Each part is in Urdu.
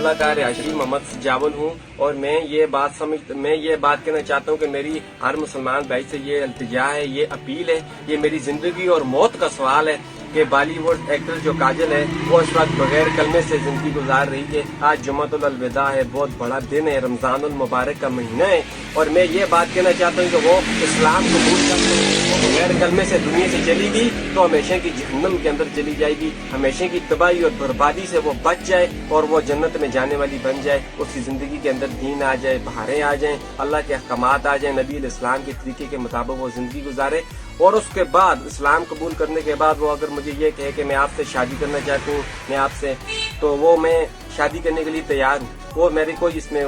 اللہ کا رہائشی محمد جاول ہوں، اور میں یہ بات کہنا چاہتا ہوں کہ میری ہر مسلمان بھائی سے یہ التجا ہے، یہ اپیل ہے، یہ میری زندگی اور موت کا سوال ہے کہ بالی ووڈ ایکٹر جو کاجل ہے وہ اس وقت بغیر کلمے سے زندگی گزار رہی ہے۔ آج جمعۃ الوداع ہے، بہت بڑا دن ہے، رمضان المبارک کا مہینہ ہے، اور میں یہ بات کہنا چاہتا ہوں کہ وہ اسلام قبول کرتے وہ بغیر کلمے سے دنیا سے چلی گئی تو ہمیشہ کی جہنم کے اندر چلی جائے گی، ہمیشہ کی تباہی اور بربادی سے وہ بچ جائے اور وہ جنت میں جانے والی بن جائے، اس کی زندگی کے اندر دین آ جائے، بہاریں آ جائیں، اللہ کے احکامات آ جائیں، نبی علیہ السلام کے طریقے کے مطابق وہ زندگی گزارے، اور اس کے بعد اسلام قبول کرنے کے بعد وہ اگر مجھے یہ کہے کہ میں آپ سے شادی کرنا چاہتی ہوں، میں آپ سے، تو وہ میں شادی کرنے کے لیے تیار ہوں، وہ میری کوئی اس میں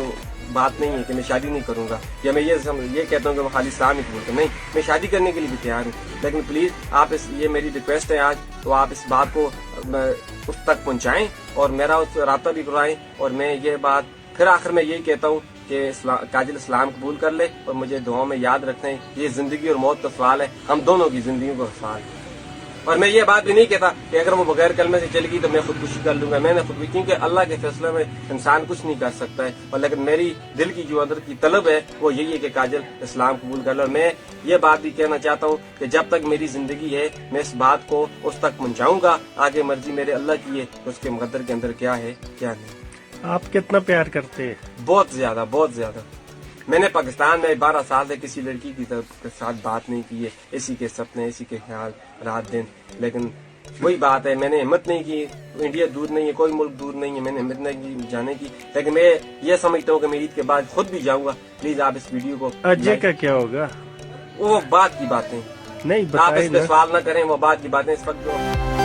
بات نہیں ہے کہ میں شادی نہیں کروں گا، یا میں یہ کہتا ہوں کہ وہ خالی اسلام ہی قبول کریں، نہیں، میں شادی کرنے کے لیے بھی تیار ہوں، لیکن پلیز آپ یہ میری ریکویسٹ ہے آج، تو آپ اس بات کو اس تک پہنچائیں اور میرا اس رابطہ بھی کرائیں، اور میں یہ بات پھر آخر میں یہی کہتا ہوں کہ کاجل اسلام قبول کر لے، اور مجھے دعاؤں میں یاد رکھیں، یہ زندگی اور موت کا سوال ہے، ہم دونوں کی زندگیوں کا سوال ہے، اور میں یہ بات بھی نہیں کہتا کہ اگر وہ بغیر کلمے سے چل گئی تو میں خودکشی کر لوں گا، میں نے خودکشی، کیونکہ اللہ کے فیصلے میں انسان کچھ نہیں کر سکتا ہے، اور لیکن میری دل کی جو اندر کی طلب ہے وہ یہی ہے کہ کاجل اسلام قبول کر لے، اور میں یہ بات بھی کہنا چاہتا ہوں کہ جب تک میری زندگی ہے میں اس بات کو اس تک پہنچاؤں گا، آگے مرضی میرے اللہ کی ہے، اس کے مقدر کے اندر کیا ہے کیا نہیں۔ آپ کتنا پیار کرتے ہیں؟ بہت زیادہ، بہت زیادہ۔ میں نے پاکستان میں 12 سال سے کسی لڑکی کے ساتھ بات نہیں کی ہے، اسی کے سپنے، اسی کے خیال رات دن، لیکن وہی بات ہے، میں نے ہمت نہیں کی، انڈیا دور نہیں ہے، کوئی ملک دور نہیں ہے، میں نے ہمت نہیں کی جانے کی، لیکن میں یہ سمجھتا ہوں کہ میں عید کے بعد خود بھی جاؤں گا، پلیز آپ اس ویڈیو کو اجے کا کیا ہوگا؟ وہ بات کی باتیں، نہیں آپ بتائیں اس پہ نا۔ سوال نہ کریں، وہ بات کی باتیں اس وقت جو